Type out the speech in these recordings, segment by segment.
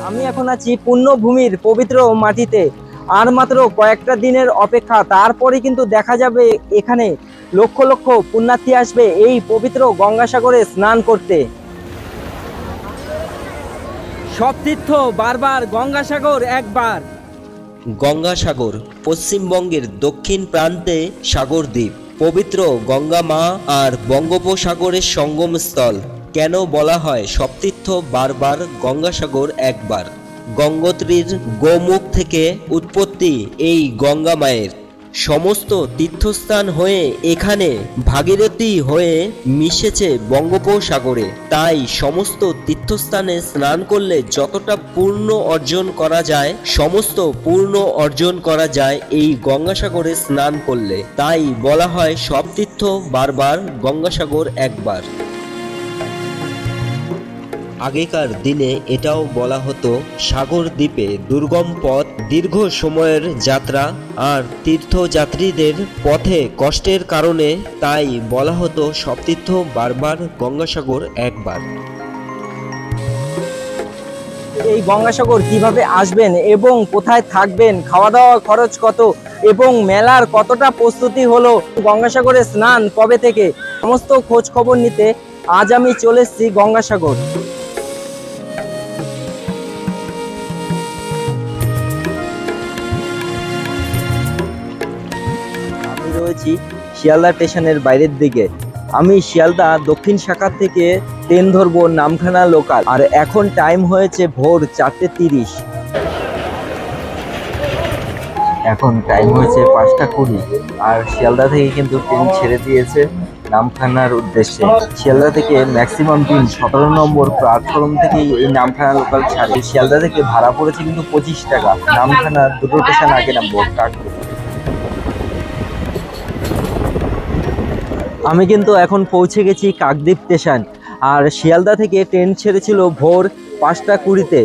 আমি এখন আছি পুণ্যভূমির পবিত্র মাটিতে। আর মাত্র কয়েকটা দিনের অপেক্ষা, তারপরে কিন্তু দেখা যাবে এখানে লক্ষ লক্ষ পুণ্যার্থী আসবে এই পবিত্র গঙ্গাসাগরে স্নান করতে। সব তীর্থ বারবার, গঙ্গাসাগর একবার। গঙ্গাসাগর পশ্চিমবঙ্গের দক্ষিণ প্রান্তে সাগরদ্বীপ। পবিত্র গঙ্গা মা আর বঙ্গোপসাগরের সঙ্গমস্থল। কেন বলা হয় সপ্তীর্থ বারবার, গঙ্গাসাগর একবার? গঙ্গোত্রীর গোমুখ থেকে উৎপত্তি এই গঙ্গা মায়ের। সমস্ত তীর্থস্থান হয়ে এখানে ভাগীরথী হয়ে মিশেছে বঙ্গোপসাগরে। তাই সমস্ত তীর্থস্থানে স্নান করলে যতটা পূর্ণ অর্জন করা যায়, সমস্ত পূর্ণ অর্জন করা যায় এই গঙ্গাসাগরে স্নান করলে। তাই বলা হয় সব তীর্থ বারবার, গঙ্গাসাগর একবার। আগেকার দিনে এটাও বলা হতো সাগর দ্বীপে দুর্গম পথ, দীর্ঘ সময়ের যাত্রা আর তীর্থযাত্রীদের পথে কষ্টের কারণে তাই বলা হতো সপ্তীর্থ বারবার, গঙ্গাসাগর একবার। এই গঙ্গাসাগর কিভাবে আসবেন এবং কোথায় থাকবেন, খাওয়া দাওয়া খরচ কত এবং মেলার কতটা প্রস্তুতি হলো, গঙ্গাসাগরে স্নান কবে থেকে, সমস্ত খোঁজ খবর নিতে আজ আমি চলে এসেছি গঙ্গাসাগর। আমি রয়েছি শিয়ালদা স্টেশনের বাইরের দিকে। আমি শিয়ালদা দক্ষিণ শাখা থেকে ট্রেন ধরবো নামখানা লোকাল। আর এখন টাইম হয়েছে ভোর 4:30। এখন টাইম হয়েছে 5:20। আর শিয়ালদা থেকে কিন্তু ট্রেন ছেড়ে দিয়েছে নামখানার উদ্দেশ্যে। শিয়ালদা থেকে ম্যাক্সিমাম দিন 17 নম্বর প্ল্যাটফর্ম থেকেই এই নামখানা লোকাল ছাড়ে। শিয়ালদা থেকে ভাড়া পড়েছে কিন্তু 25 টাকা। নামখানা দুটো স্টেশন আগে নামবো। আমি কিন্তু এখন পৌঁছে গেছি কাকদ্বীপ স্টেশন। আর শিয়ালদা থেকে ট্রেন ছেড়েছিল ভোর 5:20-তে।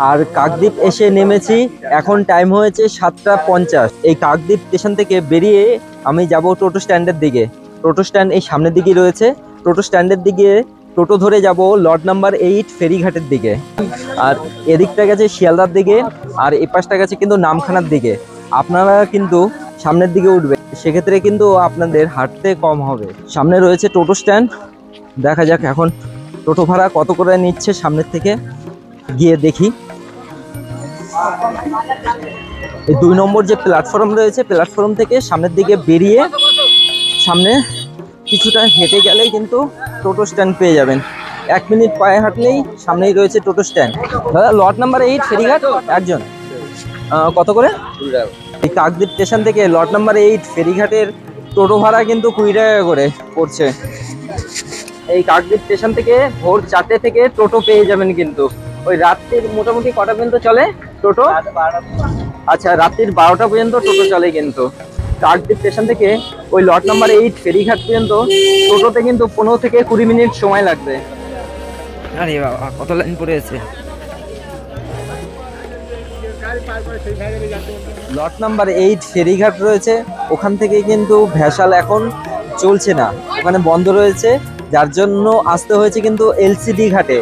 আর কাকদ্বীপ এসে নেমেছি, এখন টাইম হয়েছে 7:50। এই কাকদ্বীপ স্টেশন থেকে বেরিয়ে আমি যাব টোটো স্ট্যান্ডের দিকে। টোটো স্ট্যান্ড এই সামনের দিকেই রয়েছে। টোটো স্ট্যান্ডের দিকে টোটো ধরে যাব লট নাম্বার 8 ফেরিঘাটের দিকে। আর এদিকটা গেছে শিয়ালদার দিকে, আর এই পাশটা গেছে কিন্তু নামখানার দিকে। আপনারা কিন্তু সামনের দিকে উঠবে, সেক্ষেত্রে কিন্তু আপনাদের হাঁটতে কম হবে। সামনে রয়েছে টোটো স্ট্যান্ড। দেখা যাক এখন টোটো ভাড়া কত করে নিচ্ছে, সামনের থেকে গিয়ে দেখি। এই 2 নম্বর যে প্ল্যাটফর্ম রয়েছে, প্ল্যাটফর্ম থেকে সামনের দিকে বেরিয়ে সামনে কিছুটা হেঁটে গেলেই কিন্তু টোটো স্ট্যান্ড পেয়ে যাবেন। 1 মিনিট পায়ে হাঁটলেই সামনেই রয়েছে টোটো স্ট্যান্ড। দাদা, লট নাম্বার 8 ফেরিঘাট একজন কত করে? এই কাকদ্বীপ স্টেশন থেকে লট নাম্বার 8 ফেরিঘাটের টোটো ভাড়া কিন্তু 20 টাকা করে পড়ছে। এই কাকদ্বীপ স্টেশন থেকে ভোর 4টে থেকে টোটো পেয়ে যাবেন কিন্তু। ওই রাত্রির মোটামুটি কটা পর্যন্ত চলে টোটো? আচ্ছা, রাত্রির 12টা পর্যন্ত টোটো চলে কিন্তু। কাকদ্বীপ স্টেশন থেকে ওই লট নাম্বার 8 ফেরিঘাট পর্যন্ত টোটোতে কিন্তু 15 থেকে 20 মিনিট সময় লাগবে। আরে বাবা, কত লাইন পড়ে আছে। লট নাম্বার 8 ফেরিঘাট রয়েছে, ওখান থেকে কিন্তু ভ্যাসাল এখন চলছে না, ওখানে বন্ধ রয়েছে, যার জন্য আসতে হয়েছে কিন্তু এলসিডি ঘাটে।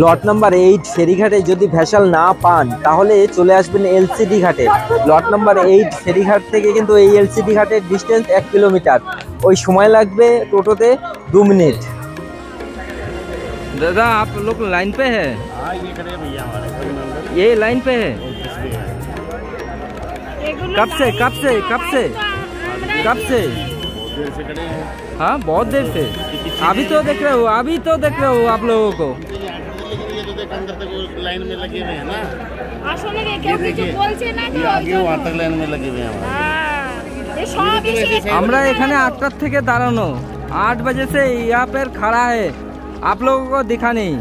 লট নাম্বার 8 ফেরিঘাটে যদি ভ্যাসাল না পান তাহলে চলে আসবেন এলসিডি ঘাটে। লট নাম্বার 8 ফেরিঘাট থেকে কিন্তু এই এলসিডি ঘাটের ডিস্টেন্স 1 কিলোমিটার। ওই সময় লাগবে টোটোতে 2 मिनट। दादा, आप लोग लाइन पे है? ये खड़े हैं भैया हमारे, ये लाइन पे है। कब से कब से कब से कब से? हाँ, बहुत देर से। अभी तो देख रहे हो, अभी तो देख रहे हो आप लोगों को। अंदर तक लाइन में लगे हुए हैं ना। वहाँ तक लाइन में लगे हुए हैं। আমরা এখানে 8টা থেকে দাঁড়ানো, 8 बजे से यहाँ पर खड़ा है, आप लोगों को दिखा नहीं।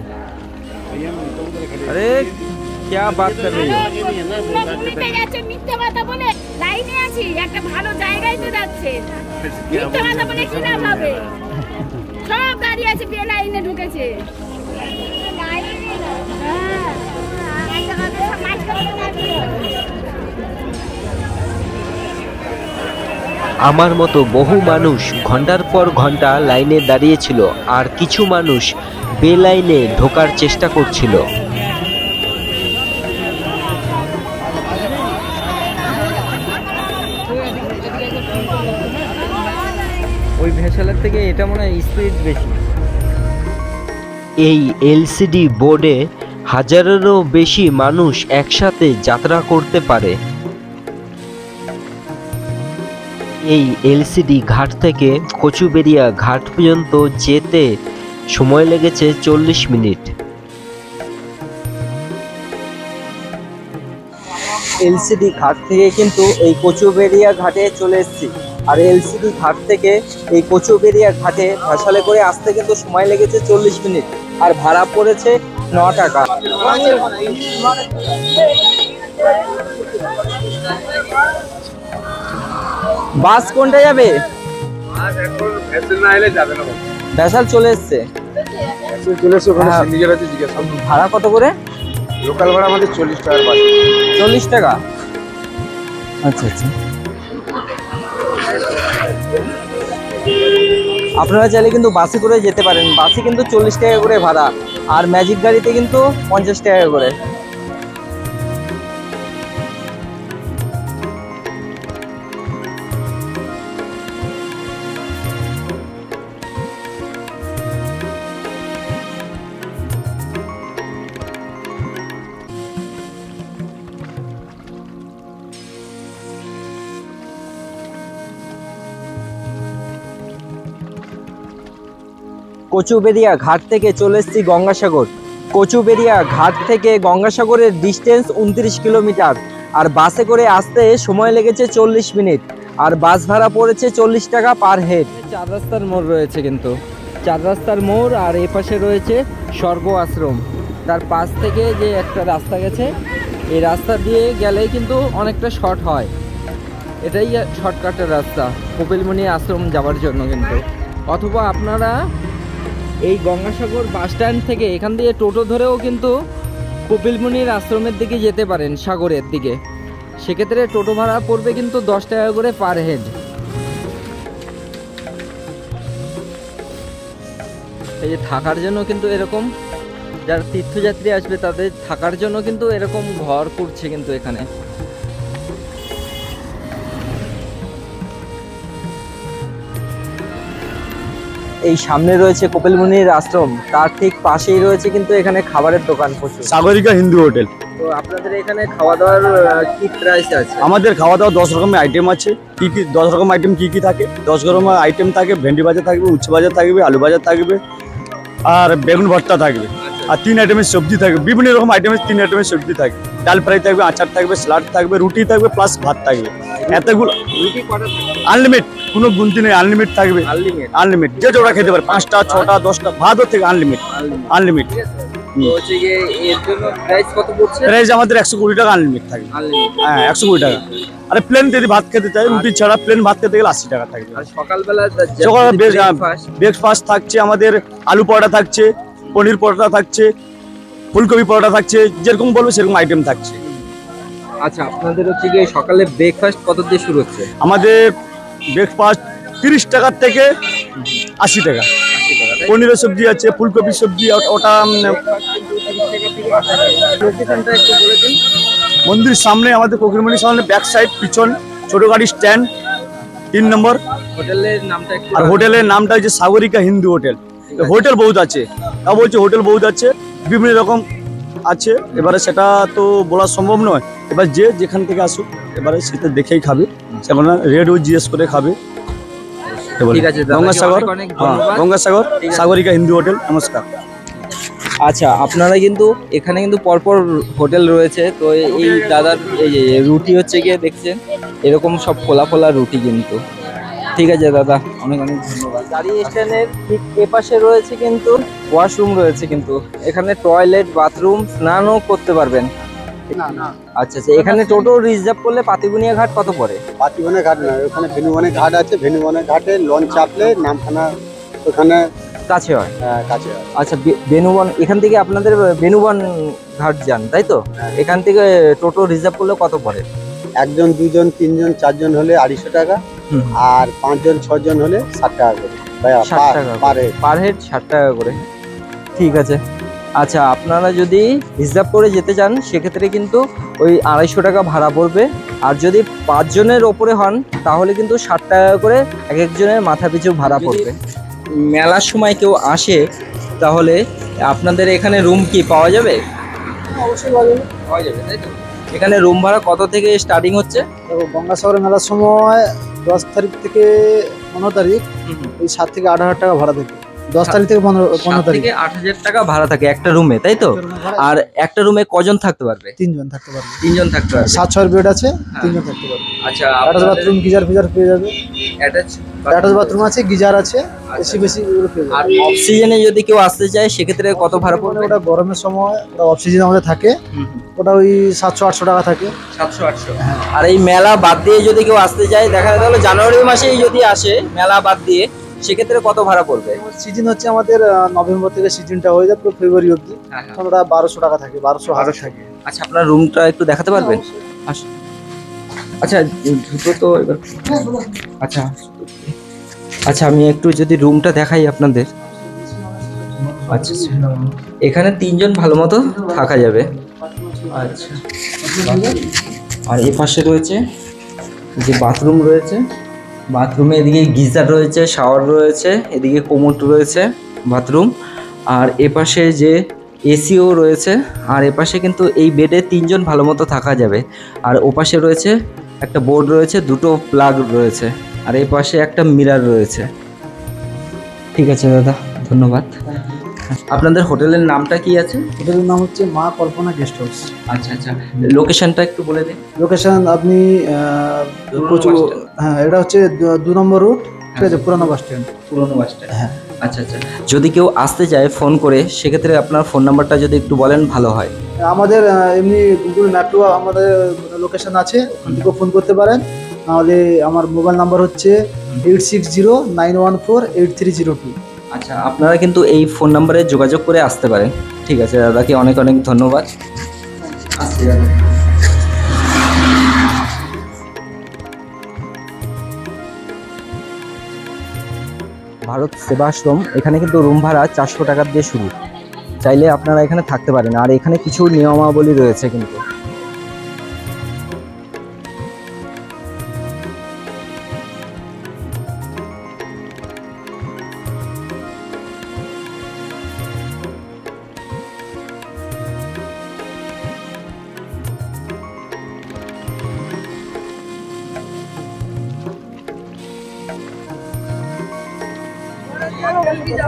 अरे क्या बात कर रही हो? আমার মতো বহু মানুষ ঘন্টার পর ঘন্টা লাইনে দাঁড়িয়েছিল, আর কিছু মানুষ বেলাইনে ঢোকার চেষ্টা করছিল। বরিশালের থেকে এটা মনে হয় স্পিড বেশি। এই এলসিডি বোর্ডে হাজারেরও বেশি মানুষ একসাথে যাত্রা করতে পারে। এই এলসিডি ঘাট থেকে কচুবেড়িয়া ঘাট পর্যন্ত যেতে সময় লেগেছে 40 মিনিট। এলসিডি ঘাট থেকে কিন্তু এই কচুবেড়িয়া ঘাটে চলে এসেছি। আর এলসিডি ঘাট থেকে এই কচুবেড়িয়া ঘাটে ভাসালে করে আসতে কিন্তু সময় লেগেছে 40 মিনিট, আর ভাড়া পড়েছে 9 টাকা। বাস কোনটা যাবে? ভ্যাসাল চলে এসছে। ভাড়া কত করে? লোকাল ভাড়া আমাদের 40 টাকার বাস। 40 টাকা? আচ্ছা আচ্ছা। আপনারা চাইলে কিন্তু বাসে করে যেতে পারেন। বাসে কিন্তু 40 টাকা করে ভাড়া, আর ম্যাজিক গাড়িতে কিন্তু 50 টাকা করে। কচুবেড়িয়া ঘাট থেকে চলে এসেছি গঙ্গাসাগর। কচুবেড়িয়া ঘাট থেকে গঙ্গাসাগরের ডিস্টেন্স 29 কিলোমিটার, আর বাসে করে আসতে সময় লেগেছে 40 মিনিট, আর বাস ভাড়া পড়েছে 40 টাকা পার হেড। 4 রাস্তার মোড় রয়েছে কিন্তু, 4 রাস্তার মোড়, আর এ পাশে রয়েছে স্বর্গ আশ্রম। তার পাশ থেকে যে একটা রাস্তা গেছে, এই রাস্তা দিয়ে গেলেই কিন্তু অনেকটা শর্ট হয়। এটাই শর্টকাটের রাস্তা কপিলমুনি আশ্রম যাওয়ার জন্য কিন্তু। অথবা আপনারা এই গঙ্গাসাগর বাস স্ট্যান্ড থেকে এখান দিয়ে টোটো ধরেও কিন্তু কপিলমুনির আশ্রমের দিকে যেতে পারেন, সাগরের দিকে। সেক্ষেত্রে টোটো ভাড়া পড়বে কিন্তু 10 টাকা করে পার হেড। এই যে থাকার জন্য কিন্তু এরকম, যারা তীর্থযাত্রী আসবে তাদের থাকার জন্য কিন্তু এরকম ঘর করছে কিন্তু এখানে। এই সামনে রয়েছে কপিলমুনির আশ্রম, তার ঠিক পাশেই রয়েছে কিন্তু এখানে খাবারের দোকান প্রচুর। সাগরিকা হিন্দু হোটেল। তো আপনাদের এখানে খাওয়া দাওয়ার কি প্রাইস আছে? আমাদের খাওয়া দাওয়া 10 রকমের আইটেম আছে। কি 10 রকম আইটেম কি থাকে? 10 রকমের আইটেম থাকে। ভেন্ডি ভাজা থাকবে, উচ্ছে ভাজা থাকবে, আলু ভাজা থাকবে, আর বেগুন ভর্তা থাকবে, আর 3 আইটেমের সবজি থাকবে। বিভিন্ন রকম আইটেমের 3 আইটেমের সবজি থাকবে। ডাল ফ্রাই থাকবে, আচার থাকবে, স্যালাড থাকবে, রুটি থাকবে, প্লাস ভাত থাকবে। এতগুলো আনলিমিট, কোনো গুনতি নেই, আনলিমিট থাকবে। আনলিমিট যে যেটা খেতে পারে, 5টা 6টা 10টা ভাতও থেকে আনলিমিট। আনলিমিট প্রাইস আমাদের 120 টাকা আনলিমিট থাকবে। হ্যাঁ 120 টাকা। আরে প্লেন যদি ভাত খেতে চাই, রুটি ছাড়া প্লেন ভাত খেতে গেলে 80 টাকা থাকবে। সকালবেলা ব্রেকফাস্ট থাকছে আমাদের, আলু পরোটা থাকছে, পনির পরোটা থাকছে, ফুলকপি পরোটা থাকছে, যেরকম বলবে সেরকম আইটেম থাকছে। আচ্ছা, আপনাদের হচ্ছে গিয়ে সকালে ব্রেকফাস্ট কত দিয়ে শুরু হচ্ছে? আমাদের ব্রেকফাস্ট 30 টাকার থেকে 80 টাকা। পনিরের সবজি আছে, ফুলকপির সবজি, ওটা মন্দির সামনে আমাদের কপিলমুনির সামনে ব্যাক সাইড পিছন ছোট গাড়ি স্ট্যান্ড 3 নম্বর। হোটেলের নামটা একটু, আর হোটেলের নামটা হচ্ছে সাগরিকা হিন্দু হোটেল। হোটেল বহুত আছে, তা বলছে হোটেল বহুত আছে, বিভিন্ন রকম আছে। এবারে সেটা তো বলা সম্ভব নয়। এবার যে যেখান থেকে আসুক এবারে সেটা দেখেই খাবে, সেখানে রেটও জিজ্ঞেস করে খাবে। ঠিক আছে, গঙ্গাসাগর, গঙ্গাসাগর সাগরিকা হিন্দু হোটেল। নমস্কার। আচ্ছা, আপনারা কিন্তু এখানে কিন্তু পরপর হোটেল রয়েছে। তো এই দাদার এই যে রুটি হচ্ছে গিয়ে দেখছেন এরকম সব ফোলা ফোলা রুটি কিন্তু। ঠিক আছে দাদা, অনেক অনেক ধন্যবাদ। গাড়ি স্ট্যান্ডের ঠিক এপাশে রয়েছে কিন্তু ওয়াশরুম রয়েছে কিন্তু, এখানে টয়লেট, বাথরুম, স্নানও করতে পারবেন। আচ্ছা আচ্ছা, এখানে টোটো রিজার্ভ করলে পাতিবুনিয়া ঘাট কত পড়ে? পাতিবুনিয়া ঘাট না, ওখানে ভেনুবনে ঘাট আছে। ভেনুবনে ঘাটে লঞ্চ চাপলে নামখানা ওখানে কাছে হয়। কাছে হয়। আচ্ছা, বেনুবন এখান থেকে আপনাদের বেনুবন ঘাট যান, তাই তো? এখান থেকে টোটো রিজার্ভ করলে কত পড়ে? 1 জন 2 জন 3 জন 4 জন হলে 250 টাকা, আর 5 জন 6 জন হলে 60 টাকা করে। 60 টাকা পার হেড, 60 টাকা করে। ঠিক আছে। আচ্ছা, আপনারা যদি রিজার্ভ করে যেতে চান সেক্ষেত্রে কিন্তু ওই 250 টাকা ভাড়া পড়বে। আর যদি 5 জনের ওপরে হন তাহলে কিন্তু 60 টাকা করে এক একজনের মাথা পিছু ভাড়া পড়বে। মেলার সময় কেউ আসে তাহলে আপনাদের এখানে রুম কি পাওয়া যাবে? অবশ্যই পাওয়া যাবে, তাই তো? এখানে রুম ভাড়া কত থেকে স্টার্টিং হচ্ছে? দেখো, গঙ্গাসাগরে মেলার সময় 10 তারিখ থেকে 15 তারিখ ওই 7 থেকে 8,000 টাকা ভাড়া থাকে। 10 তারিখ থেকে 15 তারিখ থেকে 8,000 টাকা ভাড়া থাকে একটা রুমে, তাই তো? আর একটা রুমে কজন থাকতে পারবে? 3 জন থাকতে পারবে। 3 জন থাকতে পারবে। 7-6 বেড আছে, 3 জন থাকতে পারবে। আচ্ছা, অ্যাটাচ বাথরুম, গিজার ফিজার পেয়ে যাবে। অ্যাটাচ বাথরুম আছে, গিজার আছে, এসি বেশি এগুলো পেয়ে আর যাবে। অফ সিজনে যদি কেউ আসতে চায় সেক্ষেত্রে কত ভাড়া পড়বে? ওটা গরমের সময়, ওটা অফ সিজন আমাদের থাকে, ওটা ওই 700-800 টাকা থাকে। 700-800। আর এই মেলা বাদ দিয়ে যদি কেউ আসতে চায়, দেখা গেল জানুয়ারি মাসেই যদি আসে মেলা বাদ দিয়ে, সেক্ষেত্রে কত ভাড়া পড়বে? সিজন হচ্ছে আমাদের নভেম্বর থেকে সিজনটা হয়ে যায় পুরো ফেব্রুয়ারি অবধি। ওটা 1200 টাকা থাকে, 1200 থাকে। আচ্ছা, আপনার রুমটা একটু দেখাতে পারবেন? আচ্ছা, জুতো তো এবার আচ্ছা আচ্ছা আমি একটু যদি রুমটা দেখাই আপনাদের। আচ্ছা, এখানে 3 জন ভালো মতো থাকা যাবে। আচ্ছা, আর এই পাশে রয়েছে যে বাথরুম রয়েছে, বাথরুমে এদিকে গিজার রয়েছে, শাওয়ার রয়েছে, এদিকে কোমোড রয়েছে বাথরুম, আর এপাশে যে এসিও রয়েছে। আর এপাশে কিন্তু এই বেডে 3 জন ভালো মতো থাকা যাবে। আর ওপাশে রয়েছে একটা বোর্ড রয়েছে, 2টো প্লাগ রয়েছে, আর এই পাশে একটা মিরর রয়েছে। ঠিক আছে দাদা, ধন্যবাদ। আপনাদের হোটেলের নামটা কি আছে? হোটেলের নাম হচ্ছে মা কল্পনা গেস্ট হাউস। আচ্ছা আচ্ছা, লোকেশনটা একটু বলে দিন। লোকেশন আপনি হ্যাঁ, এটা হচ্ছে 2 নম্বর রুট, ঠিক আছে, পুরানো বাস স্ট্যান্ড। পুরনো বাস স্ট্যান্ড। হ্যাঁ। আচ্ছা আচ্ছা, যদি কেউ আসতে চায় ফোন করে, সেক্ষেত্রে আপনার ফোন নাম্বারটা যদি একটু বলেন ভালো হয়। আমাদের এমনি গুগল ম্যাপও আমাদের লোকেশন আছে, ওখান থেকেও ফোন করতে পারেন। নাহলে আমার মোবাইল নাম্বার হচ্ছে 8609148302। আচ্ছা, আপনারা কিন্তু এই ফোন নাম্বারে যোগাযোগ করে আসতে পারেন। ঠিক আছে দাদাকে অনেক অনেক ধন্যবাদ। আসছি দাদা। ভারত সেবাশ্রম, এখানে কিন্তু রুম ভাড়া 400 টাকা দিয়ে শুরু। চাইলে আপনারা এখানে থাকতে পারেন। আর এখানে কিছু নিয়মাবলী রয়েছে কিন্তু।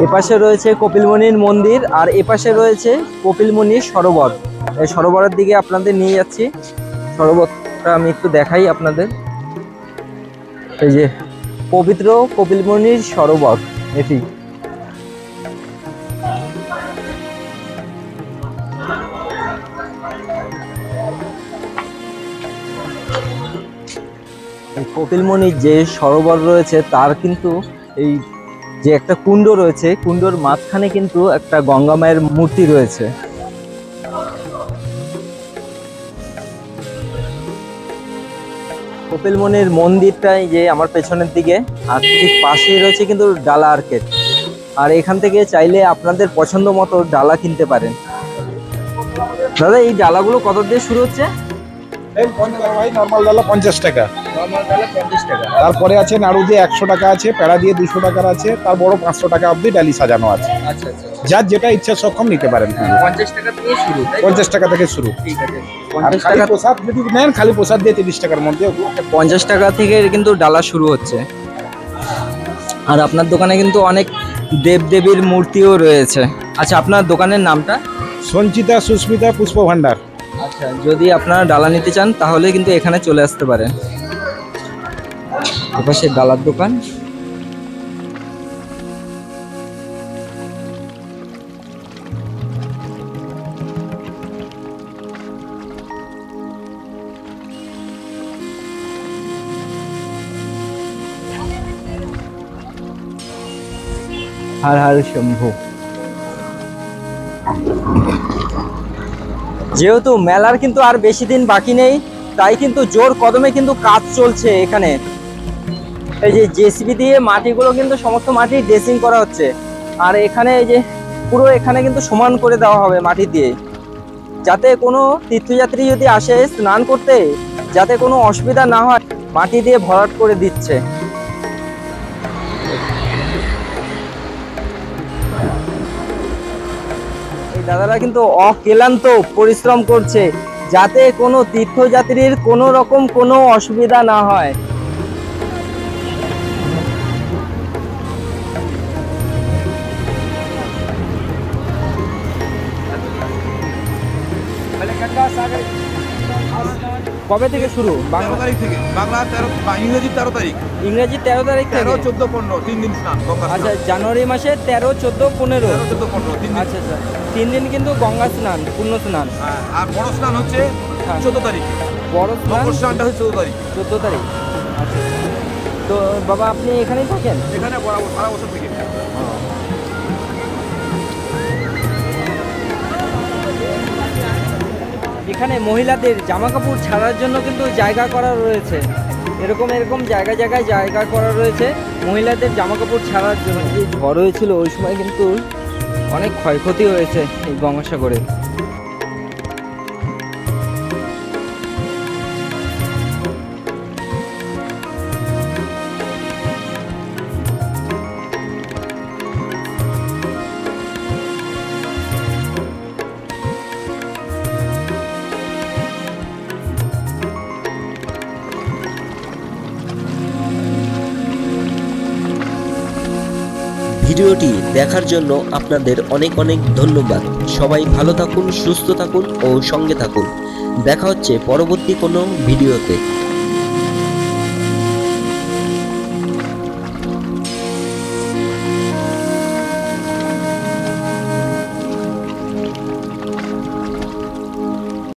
এপাশে রয়েছে কপিলমুনির মন্দির, আর এপাশে রয়েছে কপিলমুনির সরোবর। এই সরোবরের দিকে আপনাদের নিয়ে যাচ্ছি। সরোবরটা আমি একটু দেখাই আপনাদের। এই যে পবিত্র কপিলমুনির সরোবর, এটি। কপিলমুনির যে সরোবর রয়েছে তার কিন্তু এই যে একটা কুণ্ড রয়েছে, কুণ্ডর মাঝখানে কিন্তু একটা গঙ্গা মায়ের মূর্তি রয়েছে। কপিলমুনির মন্দিরটাই যে আমার পেছনের দিকে, আর ঠিক পাশেই রয়েছে কিন্তু ডালা আর্কেড। আর এখান থেকে চাইলে আপনাদের পছন্দ মতো ডালা কিনতে পারেন। দাদা, এই ডালাগুলো কত দিয়ে শুরু হচ্ছে? নর্মাল ডালা 50 টাকা, তারপরে আছে নাড়ু দিয়ে 100 টাকা আছে, পেড়া দিয়ে 200 টাকার আছে, তার বড় 500 টাকা অবধি ডালি সাজানো আছে। আচ্ছা আচ্ছা, যার যেটা ইচ্ছা সক্ষম নিতে পারেন। 50 টাকা থেকে শুরু, তাই তো? 50 টাকা থেকে শুরু। ঠিক আছে, আর 50 খালি টাকা। প্রসাদ যদি নেন, খালি প্রসাদ দিয়ে 30 টাকার মধ্যে। 50 টাকা থেকে কিন্তু ডালা শুরু হচ্ছে। আর আপনার দোকানে কিন্তু অনেক দেবদেবীর মূর্তিও রয়েছে। আচ্ছা, আপনার দোকানের নামটা? সঞ্চিতা সুস্মিতা পুষ্প ভান্ডার। আচ্ছা, যদি আপনারা ডালা নিতে চান তাহলে কিন্তু এখানে চলে আসতে পারেন। এপাশে ডালার দোকান। হর হর শম্ভু। যেহেতু মেলার কিন্তু আর বেশি দিন বাকি নেই, তাই কিন্তু জোর কদমে কিন্তু কাজ চলছে এখানে। এই যে জেসিবি দিয়ে মাটিগুলো কিন্তু সমস্ত মাটি ড্রেসিং করা হচ্ছে। আর এখানে এই যে পুরো এখানে কিন্তু সমান করে দেওয়া হবে মাটি দিয়ে। যাতে কোনো তীর্থযাত্রী যদি আসে স্নান করতে যাতে কোনো অসুবিধা না হয় মাটি দিয়ে ভরাট করে দিচ্ছে। এই দাদারা কিন্তু অক্লান্ত পরিশ্রম করছে যাতে কোনো তীর্থযাত্রীর কোনো রকম কোনো অসুবিধা না হয়। কবে থেকে শুরু? 13 তারিখ থেকে, বাংলা 13, ইংরেজি 13 তারিখ। ইংরেজি 13 তারিখ থেকে? 13, 14, 15 3 দিন স্নান গঙ্গা স্নান। আচ্ছা, জানুয়ারি মাসে 13, 14, 15। 13, 14, 15 3 দিন। আচ্ছা আচ্ছা, 3 দিন কিন্তু গঙ্গা স্নান, পূর্ণ স্নান। হ্যাঁ, আর বড় স্নান হচ্ছে 14 তারিখ। বড় স্নান মকর স্নানটা হচ্ছে 14 তারিখ। 14 তারিখ। আচ্ছা, তো বাবা আপনি এখানেই থাকেন? এখানে বরাবর সারা বছর থেকে। এখানে মহিলাদের জামা কাপড় ছাড়ার জন্য কিন্তু জায়গা করা রয়েছে, এরকম জায়গায় জায়গা করা রয়েছে মহিলাদের জামা কাপড় ছাড়ার জন্য। যে ঝড় হয়েছিল ওই সময় কিন্তু অনেক ক্ষয়ক্ষতি হয়েছে এই গঙ্গাসাগরে। ভিডিওটি দেখার জন্য আপনাদের অনেক অনেক ধন্যবাদ। সবাই ভালো থাকুন, সুস্থ থাকুন ও সঙ্গে থাকুন। দেখা হচ্ছে পরবর্তী কোনো ভিডিওতে।